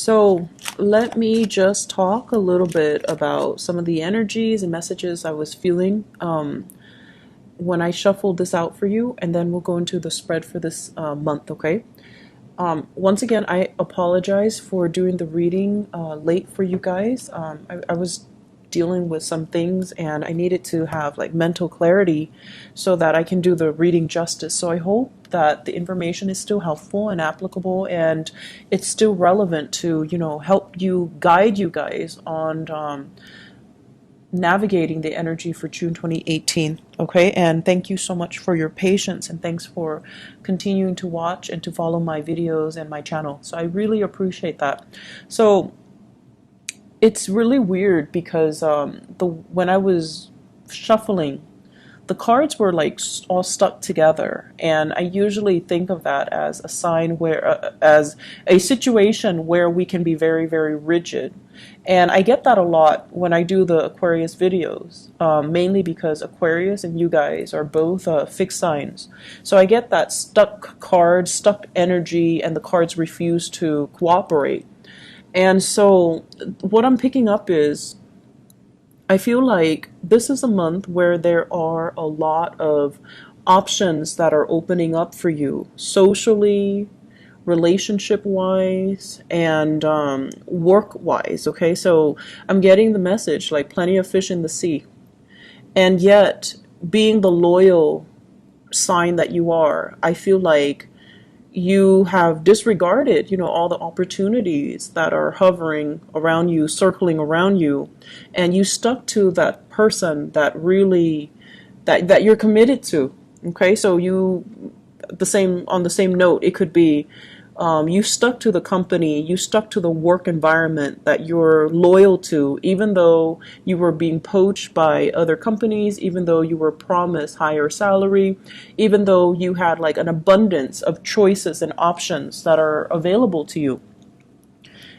So let me just talk a little bit about some of the energies and messages I was feeling when I shuffled this out for you, and then we'll go into the spread for this month, okay? Once again, I apologize for doing the reading late for you guys. I was dealing with some things and I needed to have like mental clarity so that I can do the reading justice. So I hope that the information is still helpful and applicable, and it's still relevant to, help you, guide you guys on navigating the energy for June 2018. Okay, and thank you so much for your patience, and thanks for continuing to watch and to follow my videos and my channel. So I really appreciate that. So it's really weird because when I was shuffling, the cards were like all stuck together, and I usually think of that as a sign where, as a situation where we can be very, very rigid. And I get that a lot when I do the Aquarius videos, mainly because Aquarius and you guys are both fixed signs. So I get that stuck cards, stuck energy, and the cards refuse to cooperate. And so what I'm picking up is, I feel like this is a month where there are a lot of options that are opening up for you socially, relationship wise, and work wise. Okay, so I'm getting the message like plenty of fish in the sea. And yet, being the loyal sign that you are, I feel like you have disregarded, all the opportunities that are hovering around you, circling around you, and you stuck to that person that really, that you're committed to. Okay, so on the same note, it could be, you stuck to the company, you stuck to the work environment that you're loyal to, even though you were being poached by other companies, even though you were promised higher salary, even though you had like an abundance of choices and options that are available to you.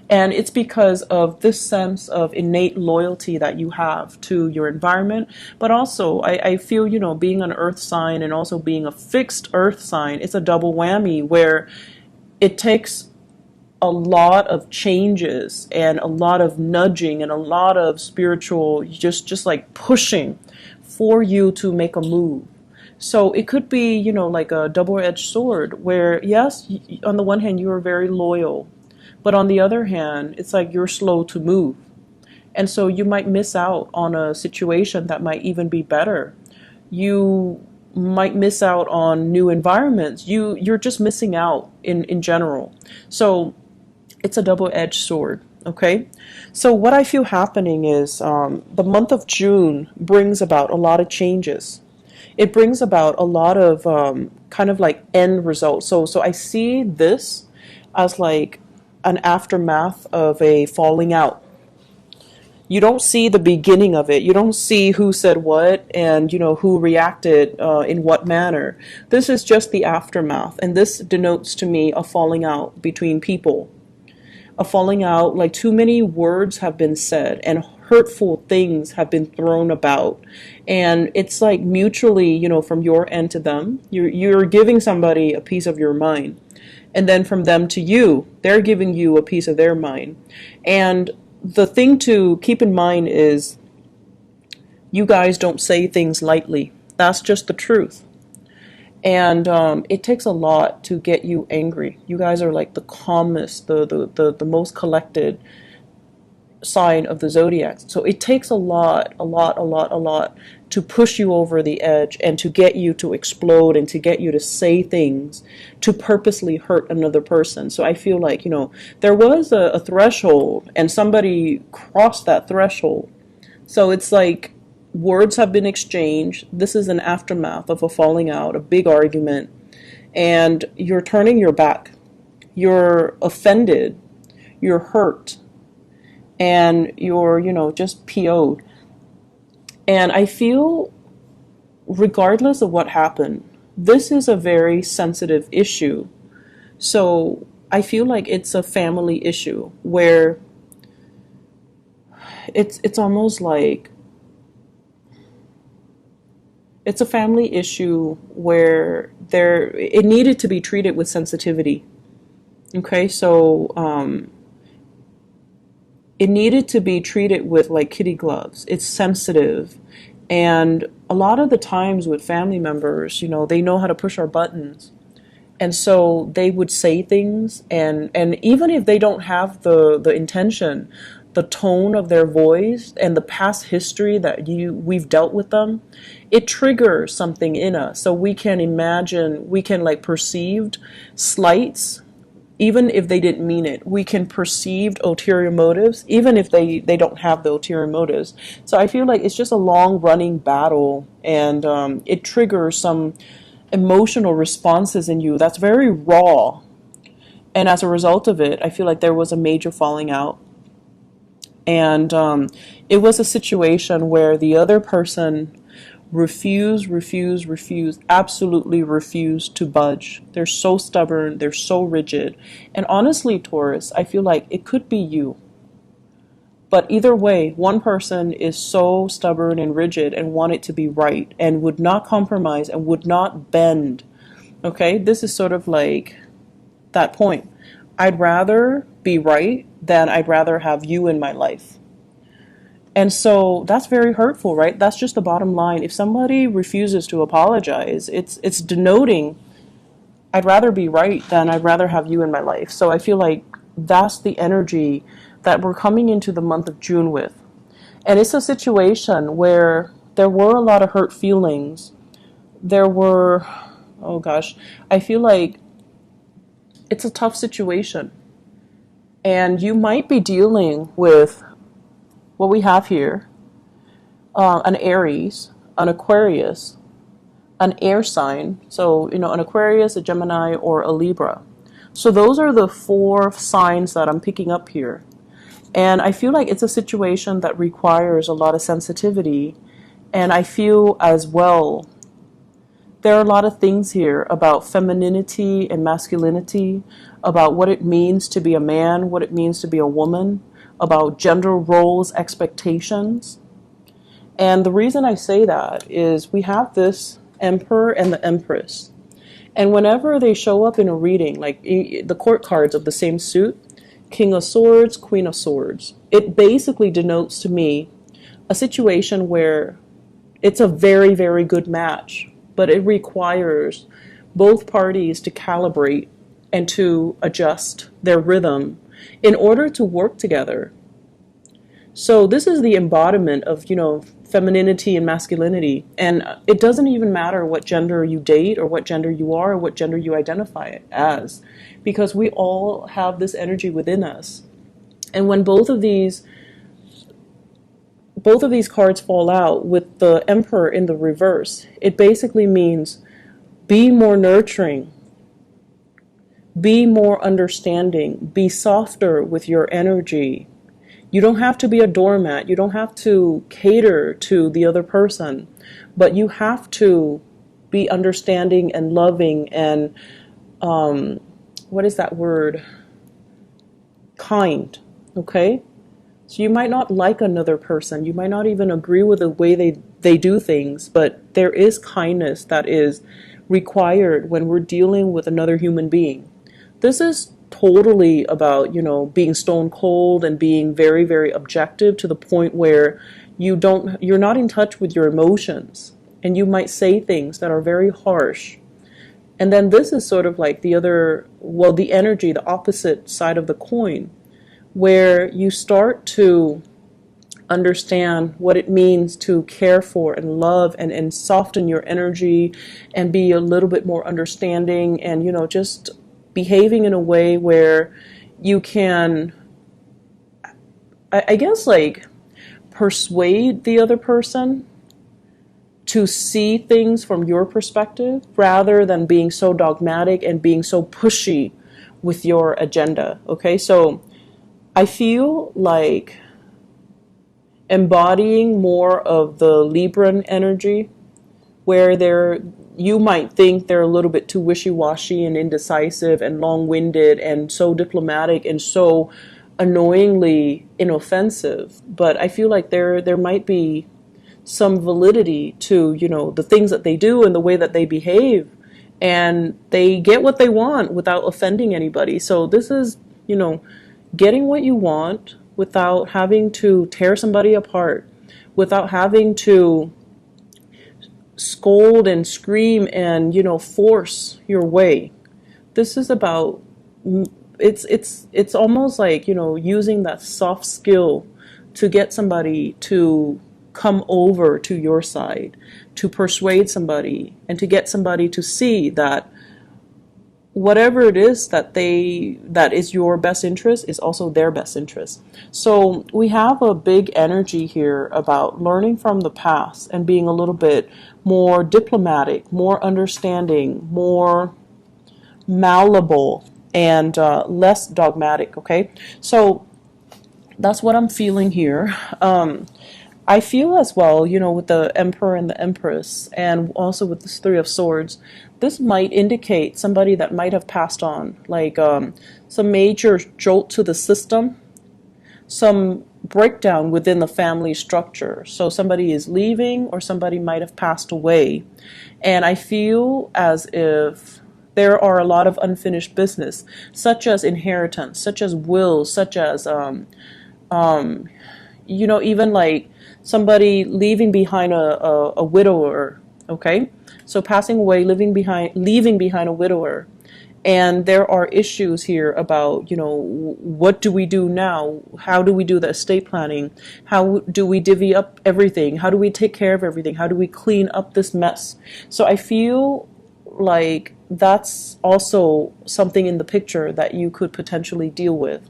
And it's because of this sense of innate loyalty that you have to your environment. But also, I feel, being an earth sign and also being a fixed earth sign, it's a double whammy where it takes a lot of changes and a lot of nudging and a lot of spiritual, just like pushing for you to make a move. So it could be, like a double-edged sword where, yes, on the one hand, you are very loyal, but on the other hand, it's like you're slow to move. And so you might miss out on a situation that might even be better. You might miss out on new environments. You're just missing out in general. So it's a double-edged sword. Okay, so what I feel happening is the month of June brings about a lot of changes. It brings about a lot of kind of like end results. So I see this as like an aftermath of a falling out. You don't see the beginning of it. You don't see who said what and, who reacted in what manner. This is just the aftermath. And this denotes to me a falling out between people. A falling out, like too many words have been said and hurtful things have been thrown about. And it's like mutually, from your end to them, you're giving somebody a piece of your mind. And then from them to you, they're giving you a piece of their mind. And the thing to keep in mind is you guys don't say things lightly. That's just the truth. And it takes a lot to get you angry. You guys are like the calmest, the most collected sign of the zodiac. So it takes a lot to push you over the edge and to get you to explode and to get you to say things to purposely hurt another person. So I feel like, there was a threshold and somebody crossed that threshold. So it's like words have been exchanged. This is an aftermath of a falling out, a big argument, and you're turning your back. You're offended. You're hurt. And you're, just PO'd. And I feel, regardless of what happened, this is a very sensitive issue. So I feel like it's a family issue where it's almost like it's a family issue where it needed to be treated with sensitivity. Okay, so it needed to be treated with like kitty gloves. It's sensitive. And a lot of the times with family members, they know how to push our buttons. And so they would say things, and even if they don't have the intention, the tone of their voice and the past history that we've dealt with them, it triggers something in us. So we can imagine, we can like perceived slights, even if they didn't mean it. We can perceive ulterior motives, even if they don't have the ulterior motives. So I feel like it's just a long running battle, and it triggers some emotional responses in you that's very raw. And as a result of it, I feel like there was a major falling out. And it was a situation where the other person absolutely refused to budge. They're so stubborn, they're so rigid. And honestly, Taurus, I feel like it could be you. But either way, one person is so stubborn and rigid and want it to be right and would not compromise and would not bend. Okay, this is sort of like that point. I'd rather be right than I'd rather have you in my life. And so that's very hurtful, right? That's just the bottom line. If somebody refuses to apologize, it's denoting I'd rather be right than I'd rather have you in my life. So I feel like that's the energy that we're coming into the month of June with. And it's a situation where there were a lot of hurt feelings. There were, oh gosh, I feel like it's a tough situation. And you might be dealing with what we have here, an Aries, an Aquarius, an air sign. So, an Aquarius, a Gemini, or a Libra. So those are the 4 signs that I'm picking up here. And I feel like it's a situation that requires a lot of sensitivity. And I feel as well, there are a lot of things here about femininity and masculinity, about what it means to be a man, what it means to be a woman, about gender roles, expectations. And the reason I say that is we have this Emperor and the Empress. And whenever they show up in a reading, like the court cards of the same suit, King of Swords, Queen of Swords, it basically denotes to me a situation where it's a very, very good match, but it requires both parties to calibrate and to adjust their rhythm in order to work together. So this is the embodiment of, femininity and masculinity. And it doesn't even matter what gender you date or what gender you are or what gender you identify as, because we all have this energy within us. And when both of these cards fall out with the Emperor in the reverse, it basically means be more nurturing, be more understanding, be softer with your energy. You don't have to be a doormat. You don't have to cater to the other person, but you have to be understanding and loving and, what is that word? Kind, okay? So you might not like another person. You might not even agree with the way they do things, but there is kindness that is required when we're dealing with another human being. This is totally about, being stone cold and being very, very objective to the point where you're not in touch with your emotions, and you might say things that are very harsh. And then this is sort of like the energy, the opposite side of the coin, where you start to understand what it means to care for and love and soften your energy and be a little bit more understanding and, just behaving in a way where you can, I guess, like persuade the other person to see things from your perspective rather than being so dogmatic and being so pushy with your agenda. Okay, so I feel like embodying more of the Libran energy, where you might think they're a little bit too wishy-washy and indecisive and long-winded and so diplomatic and so annoyingly inoffensive. But I feel like there might be some validity to, the things that they do and the way that they behave, and they get what they want without offending anybody. So this is, getting what you want without having to tear somebody apart, without having to scold and scream and, force your way. This is about, it's almost like, using that soft skill to get somebody to come over to your side, to persuade somebody, and to get somebody to see that whatever it is that is your best interest is also their best interest. So we have a big energy here about learning from the past and being a little bit more diplomatic, more understanding, more malleable, and less dogmatic. Okay, so that's what I'm feeling here. I feel as well, with the Emperor and the Empress, and also with this Three of Swords, this might indicate somebody that might have passed on, like some major jolt to the system, some breakdown within the family structure. So somebody is leaving or somebody might have passed away. And I feel as if there are a lot of unfinished business, such as inheritance, such as wills, such as, even like somebody leaving behind a widower, okay? So passing away, leaving behind a widower. And there are issues here about, what do we do now? How do we do the estate planning? How do we divvy up everything? How do we take care of everything? How do we clean up this mess? So I feel like that's also something in the picture that you could potentially deal with.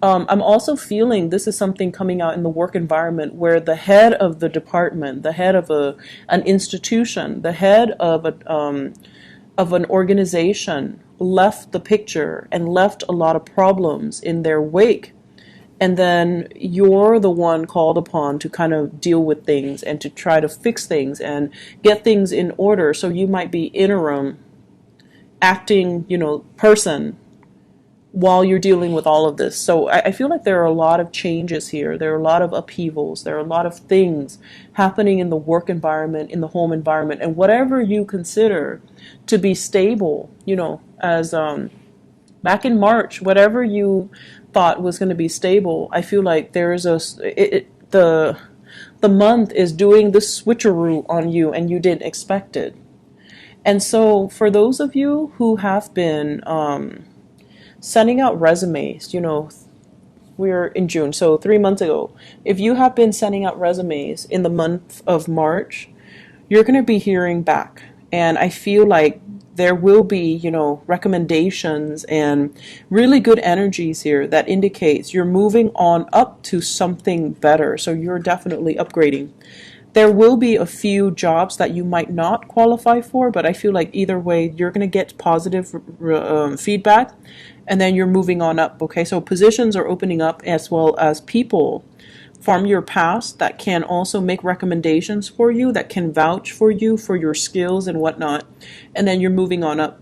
I'm also feeling this is something coming out in the work environment where the head of the department, the head of an institution, the head of an organization left the picture and left a lot of problems in their wake. And then you're the one called upon to kind of deal with things and to try to fix things and get things in order. So you might be interim acting, person while you're dealing with all of this. So I feel like there are a lot of changes here. There are a lot of upheavals. There are a lot of things happening in the work environment, in the home environment, and whatever you consider to be stable, as back in March, whatever you thought was going to be stable, I feel like there is the month is doing this switcheroo on you and you didn't expect it. And so for those of you who have been sending out resumes, we're in June, so 3 months ago. If you have been sending out resumes in the month of March, you're going to be hearing back. And I feel like there will be, recommendations and really good energies here that indicates you're moving on up to something better. So you're definitely upgrading. There will be a few jobs that you might not qualify for, but I feel like either way, you're going to get positive feedback, and then you're moving on up, okay? So positions are opening up, as well as people from your past that can also make recommendations for you, that can vouch for you, for your skills and whatnot, and then you're moving on up.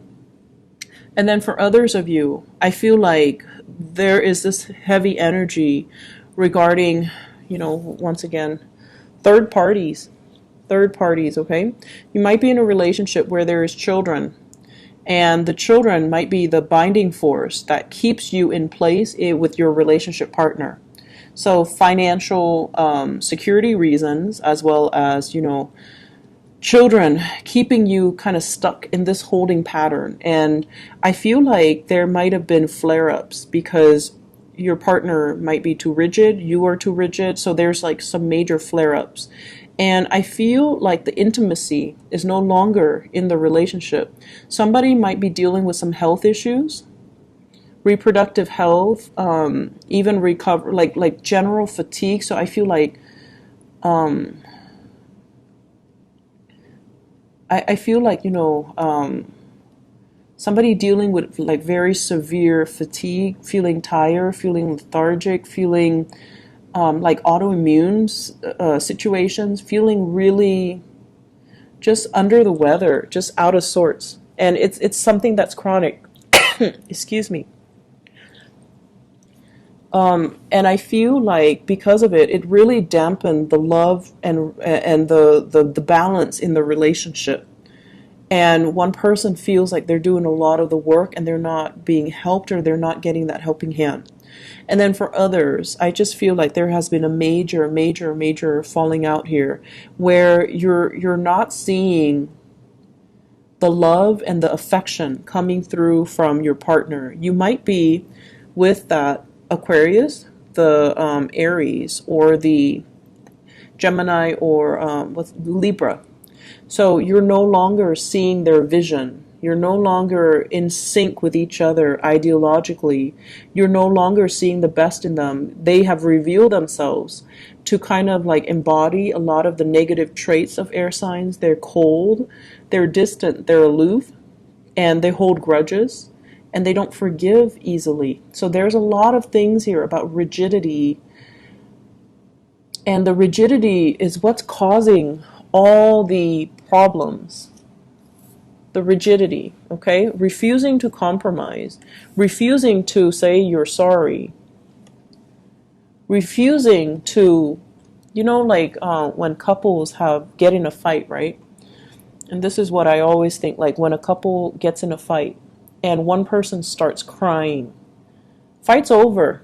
And then for others of you, I feel like there is this heavy energy regarding, once again, third parties, okay? You might be in a relationship where there is children, and the children might be the binding force that keeps you in place with your relationship partner. So financial security reasons, as well as, children keeping you kind of stuck in this holding pattern. And I feel like there might have been flare-ups because your partner might be too rigid, you are too rigid, so there's like some major flare-ups. And I feel like the intimacy is no longer in the relationship. Somebody might be dealing with some health issues, reproductive health, even recover, like general fatigue. So I feel like I feel like, somebody dealing with like very severe fatigue, feeling tired, feeling lethargic, feeling like autoimmune situations, feeling really just under the weather, just out of sorts. And it's something that's chronic. Excuse me. And I feel like because of it, it really dampened the love and the balance in the relationship. And one person feels like they're doing a lot of the work and they're not being helped, or they're not getting that helping hand. And then for others, I just feel like there has been a major falling out here, where you're not seeing the love and the affection coming through from your partner. You might be with that Aquarius, the Aries, or the Gemini, or with Libra. So you're no longer seeing their vision. You're no longer in sync with each other ideologically. You're no longer seeing the best in them. They have revealed themselves to kind of like embody a lot of the negative traits of air signs. They're cold, they're distant, they're aloof, and they hold grudges, and they don't forgive easily. So there's a lot of things here about rigidity, and the rigidity is what's causing all the problems. The rigidity, okay? Refusing to compromise, refusing to say you're sorry, refusing to, like when couples get in a fight, right? And this is what I always think, like when a couple gets in a fight and one person starts crying, fight's over.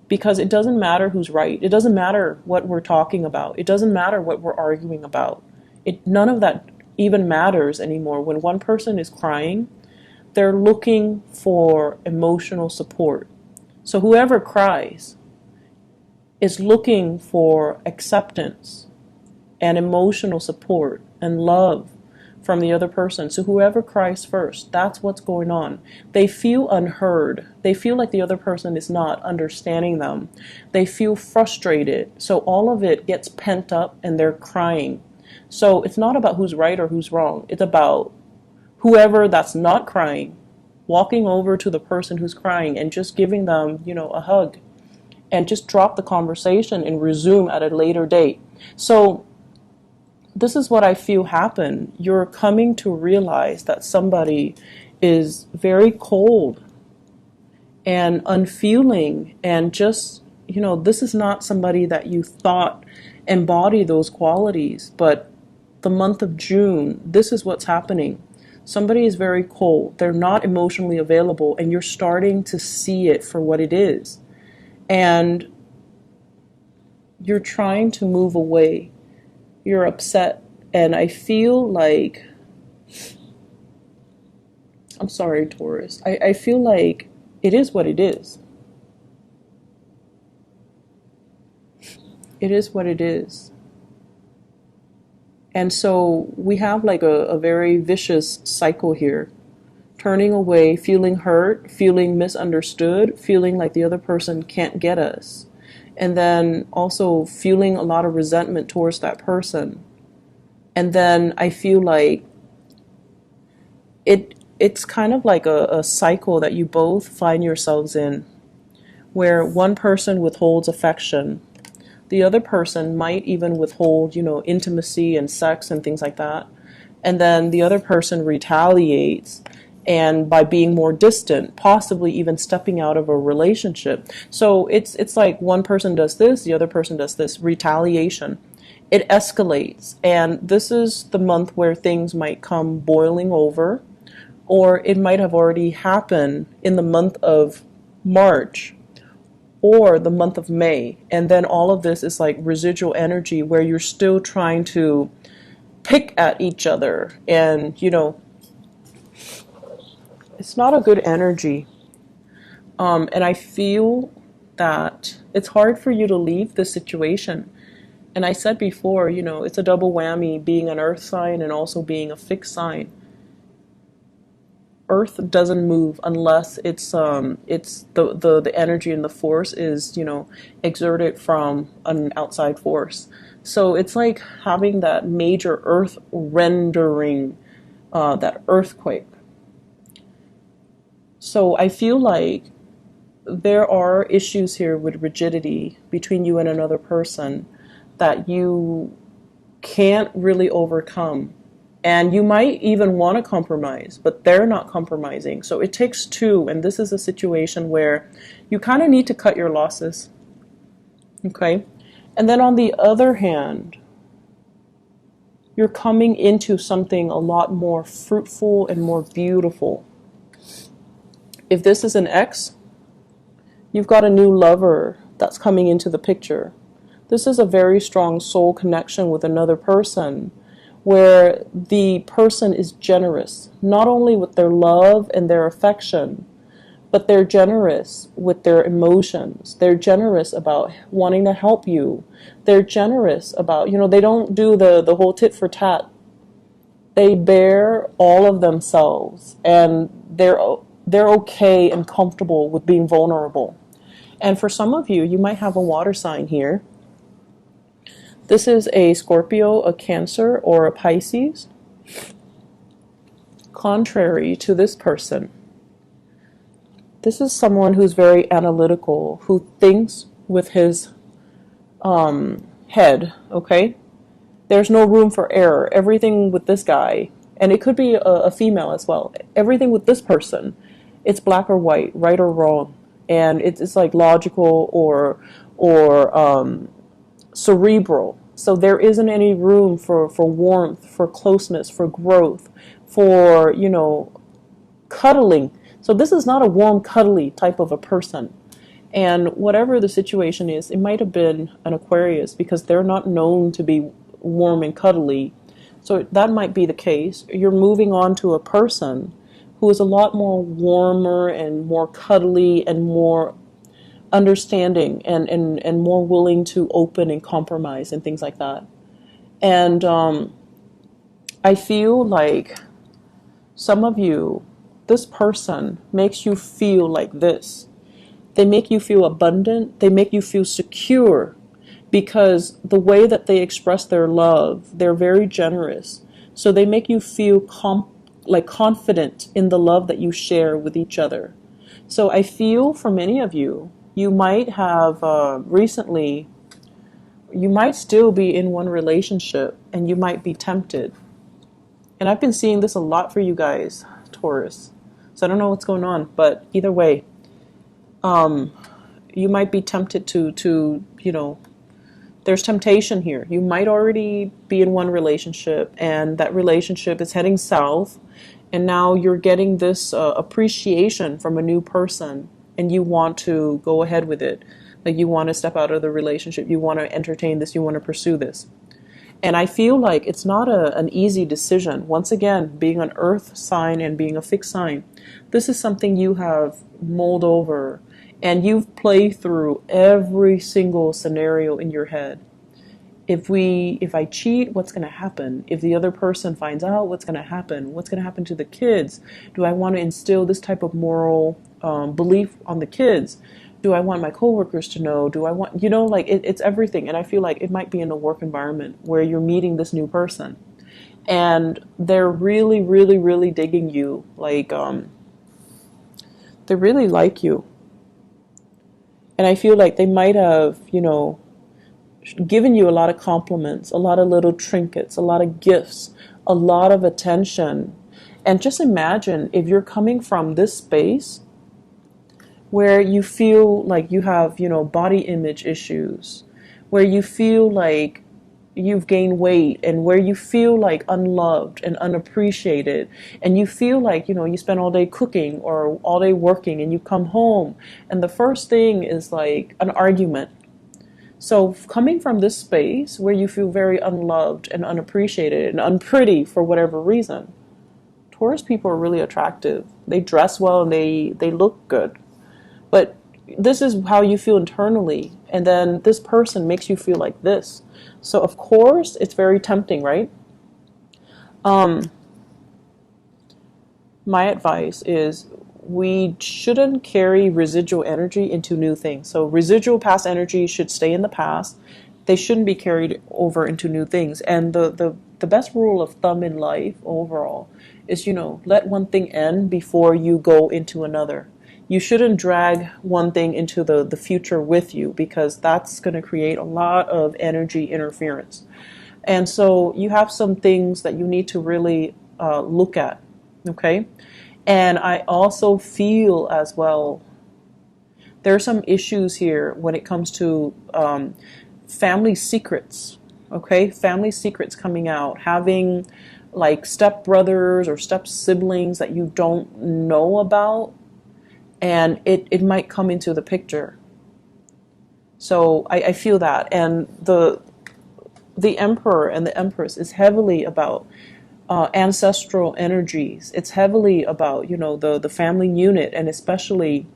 Because it doesn't matter who's right. It doesn't matter what we're talking about. It doesn't matter what we're arguing about. None of that even matters anymore. When one person is crying, they're looking for emotional support. So whoever cries is looking for acceptance and emotional support and love from the other person. So whoever cries first, that's what's going on. They feel unheard. They feel like the other person is not understanding them. They feel frustrated. So all of it gets pent up and they're crying. So it's not about who's right or who's wrong. It's about whoever that's not crying, walking over to the person who's crying and just giving them, a hug, and just drop the conversation and resume at a later date. So this is what I feel happen. You're coming to realize that somebody is very cold and unfeeling, and just, this is not somebody that you thought embody those qualities. But the month of June, this is what's happening. Somebody is very cold. They're not emotionally available, and you're starting to see it for what it is. And you're trying to move away. You're upset, and I feel like, I'm sorry, Taurus, I feel like it is what it is. It is what it is. And so we have like a very vicious cycle here. Turning away, feeling hurt, feeling misunderstood, feeling like the other person can't get us. And then also feeling a lot of resentment towards that person. And then I feel like it's kind of like a cycle that you both find yourselves in, where one person withholds affection. The other person might even withhold, intimacy and sex and things like that. And then the other person retaliates, and by being more distant, possibly even stepping out of a relationship. So it's like one person does this, the other person does this, retaliation. It escalates, and this is the month where things might come boiling over, or it might have already happened in the month of March or the month of May. And then all of this is like residual energy where you're still trying to pick at each other, and it's not a good energy. And I feel that it's hard for you to leave this situation. And I said before, it's a double whammy, being an earth sign and also being a fixed sign. Earth doesn't move unless it's the energy and the force is, exerted from an outside force. So it's like having that major earth rendering, that earthquake. So I feel like there are issues here with rigidity between you and another person that you can't really overcome. And you might even want to compromise, but they're not compromising. So it takes two, and this is a situation where you kind of need to cut your losses. Okay? And then on the other hand, You're coming into something a lot more fruitful and more beautiful. If this is an ex, you've got a new lover that's coming into the picture. This is a very strong soul connection with another person where the person is generous, not only with their love and their affection, but they're generous with their emotions. They're generous about wanting to help you. They're generous about, they don't do the whole tit for tat. They bear all of themselves, and they're okay and comfortable with being vulnerable. And for some of you, you might have a water sign here. This is a Scorpio, a Cancer, or a Pisces. Contrary to this person, this is someone who's very analytical, who thinks with his head, okay? There's no room for error. Everything with this guy, and it could be a female as well, everything with this person, it's black or white, right or wrong. And it's like logical or cerebral. So there isn't any room for warmth, for closeness, for growth, for, cuddling. So this is not a warm, cuddly type of a person. And whatever the situation is, it might have been an Aquarius because they're not known to be warm and cuddly. So that might be the case. You're moving on to a person who is a lot more warmer and more cuddly and more understanding and more willing to open and compromise and things like that. And I feel like some of you, this person makes you feel like this. They make you feel abundant. They make you feel secure because the way that they express their love, they're very generous. So they make you feel confident in the love that you share with each other. So I feel for many of you, you might have recently, you might still be in one relationship and you might be tempted. And I've been seeing this a lot for you guys, Taurus. So I don't know what's going on, but either way, you might be tempted to there's temptation here. You might already be in one relationship and that relationship is heading south, and now you're getting this appreciation from a new person and you want to go ahead with it. Like you want to step out of the relationship, you want to entertain this, you want to pursue this. And I feel like it's not an easy decision. Once again, being an earth sign and being a fixed sign, this is something you have mulled over and you've played through every single scenario in your head. If I cheat, what's going to happen? If the other person finds out, what's going to happen? What's going to happen to the kids? Do I want to instill this type of moral belief on the kids? Do I want my coworkers to know? Do I want, it's everything. And I feel like it might be in a work environment where you're meeting this new person and they're really, really, really digging you. Like, they really like you. And I feel like they might have, given you a lot of compliments, a lot of little trinkets, a lot of gifts, a lot of attention. And just imagine if you're coming from this space where you feel like you have, body image issues, where you feel like you've gained weight, and where you feel like unloved and unappreciated, and you feel like, you spend all day cooking or all day working and you come home and the first thing is like an argument. So coming from this space where you feel very unloved and unappreciated and unpretty for whatever reason, Taurus people are really attractive. They dress well and they look good. But this is how you feel internally. And then this person makes you feel like this. So of course, it's very tempting, right? My advice is we shouldn't carry residual energy into new things. So residual past energy should stay in the past. They shouldn't be carried over into new things. And the best rule of thumb in life overall is, let one thing end before you go into another. You shouldn't drag one thing into the future with you because that's going to create a lot of energy interference. And so you have some things that you need to really look at, okay? And I also feel as well, there are some issues here when it comes to family secrets, okay? Family secrets coming out, having like step brothers or step siblings that you don't know about, and it might come into the picture. So I feel that. And the Emperor and the Empress is heavily about ancestral energies. It's heavily about, you know, the family unit, and especially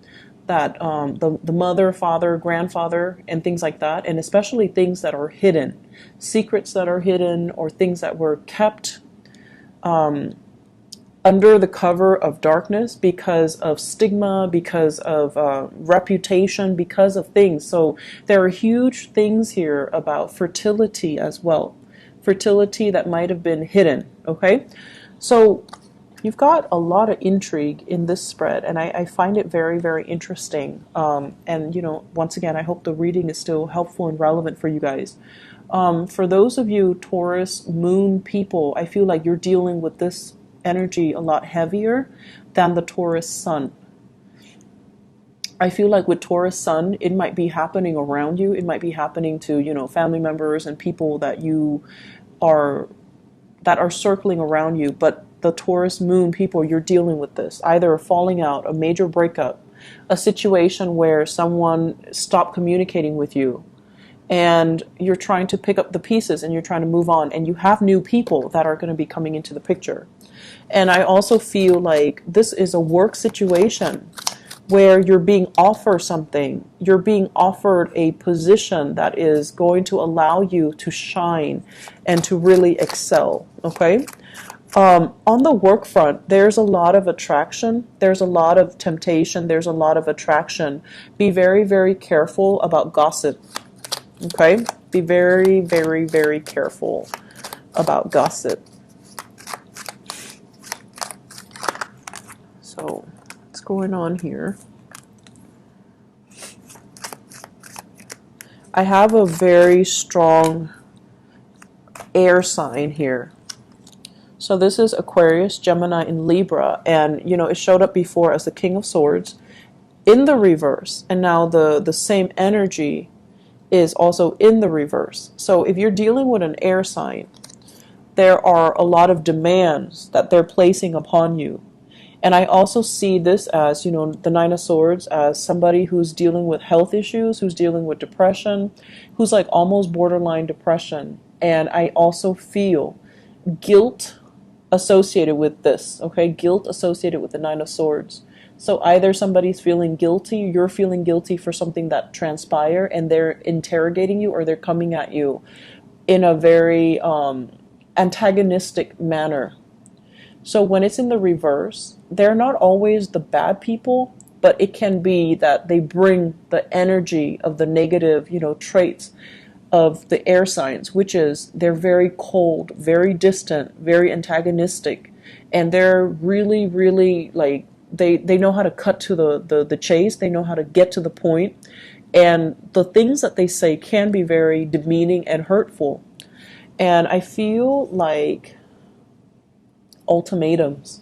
that the mother, father, grandfather, and things like that, and especially things that are hidden, secrets that are hidden, or things that were kept under the cover of darkness because of stigma, because of reputation, because of things. So there are huge things here about fertility as well. Fertility that might have been hidden, okay? So you've got a lot of intrigue in this spread, and I find it very, very interesting. And, you know, once again, I hope the reading is still helpful and relevant for you guys. For those of you Taurus moon people, I feel like you're dealing with this energy a lot heavier than the Taurus sun. I feel like with Taurus sun, it might be happening around you. It might be happening to, you know, family members and people that are circling around you. But the Taurus moon people, you're dealing with this. Either a falling out, a major breakup, a situation where someone stopped communicating with you, and you're trying to pick up the pieces and you're trying to move on, and you have new people that are going to be coming into the picture. And I also feel like this is a work situation where you're being offered something. You're being offered a position that is going to allow you to shine and to really excel, okay? On the work front, there's a lot of attraction. There's a lot of temptation. There's a lot of attraction. Be very, very careful about gossip, okay? Be very, very, very careful about gossip. So, what's going on here? I have a very strong air sign here. So this is Aquarius, Gemini, and Libra, and you know, it showed up before as the King of Swords in the reverse, and now the same energy is also in the reverse. So if you're dealing with an air sign, there are a lot of demands that they're placing upon you. And I also see this as, you know, the Nine of Swords as somebody who's dealing with health issues, who's dealing with depression, who's like almost borderline depression. And I also feel guilt associated with this, okay? Guilt associated with the Nine of Swords. So either somebody's feeling guilty, you're feeling guilty for something that transpired, and they're interrogating you, or they're coming at you in a very antagonistic manner. So when it's in the reverse, they're not always the bad people, but it can be that they bring the energy of the negative, you know, traits of the air signs, which is they're very cold, very distant, very antagonistic, and they're really, really like they know how to cut to the chase. They know how to get to the point, and the things that they say can be very demeaning and hurtful. And I feel like ultimatums,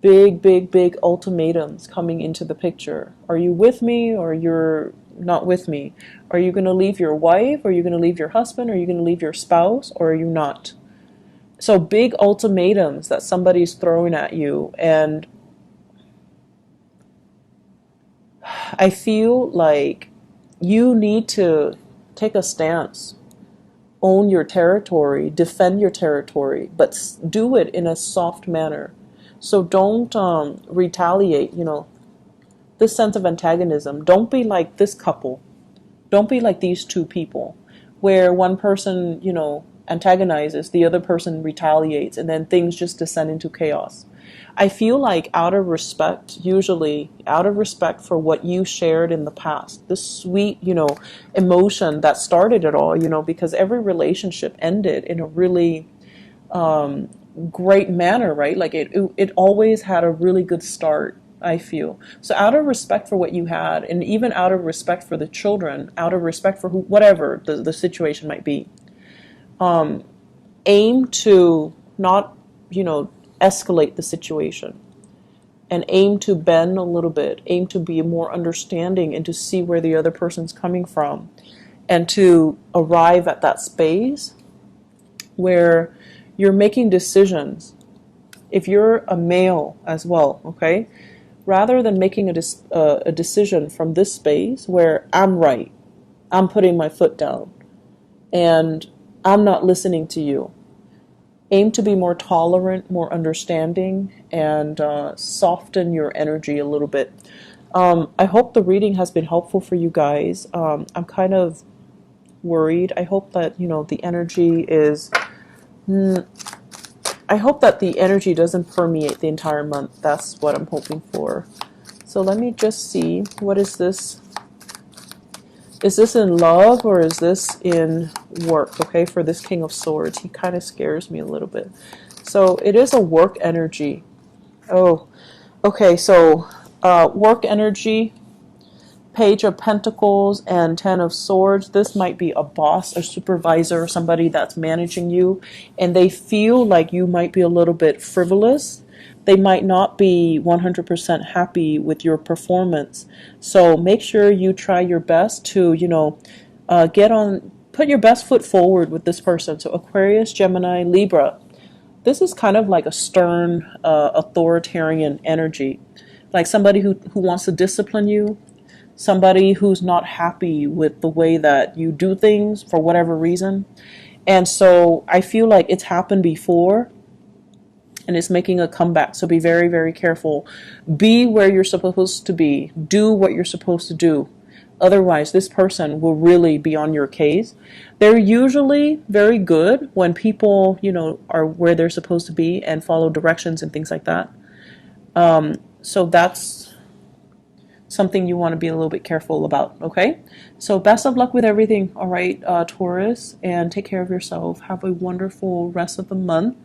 big, big, big ultimatums coming into the picture. Are you with me, or you're not with me? Are you going to leave your wife? Are you going to leave your husband? Are you going to leave your spouse? Or are you not? So big ultimatums that somebody's throwing at you. And I feel like you need to take a stance, own your territory, defend your territory, but do it in a soft manner. So don't retaliate, you know, this sense of antagonism. Don't be like this couple. Don't be like these two people, where one person, you know, antagonizes, the other person retaliates, and then things just descend into chaos. I feel like out of respect, usually out of respect for what you shared in the past, this sweet, you know, emotion that started it all, you know, because every relationship ended in a really great manner, right? Like it always had a really good start, I feel. So out of respect for what you had, and even out of respect for the children, out of respect for whatever the situation might be, aim to not, you know, escalate the situation, and aim to bend a little bit, aim to be more understanding and to see where the other person's coming from, and to arrive at that space where you're making decisions. If you're a male as well, okay, rather than making a decision from this space where I'm right, I'm putting my foot down, and I'm not listening to you. Aim to be more tolerant, more understanding, and soften your energy a little bit. I hope the reading has been helpful for you guys. I'm kind of worried. I hope that, the energy is. I hope that the energy doesn't permeate the entire month. That's what I'm hoping for. So let me just see. What is this? Is this in love or is this in work? Okay, for this King of Swords, he kind of scares me a little bit. So it is a work energy. Oh, okay, so work energy, Page of Pentacles and Ten of Swords. This might be a boss, a supervisor, somebody that's managing you, and they feel like you might be a little bit frivolous. They might not be 100% happy with your performance. So make sure you try your best to, put your best foot forward with this person. So Aquarius, Gemini, Libra. This is kind of like a stern, authoritarian energy. Like somebody who wants to discipline you, somebody who's not happy with the way that you do things for whatever reason. And so I feel like it's happened before and it's making a comeback. So be very, very careful. Be where you're supposed to be. Do what you're supposed to do. Otherwise, this person will really be on your case. They're usually very good when people, are where they're supposed to be and follow directions and things like that. So that's something you want to be a little bit careful about, okay? So best of luck with everything, all right, Taurus, and take care of yourself. Have a wonderful rest of the month.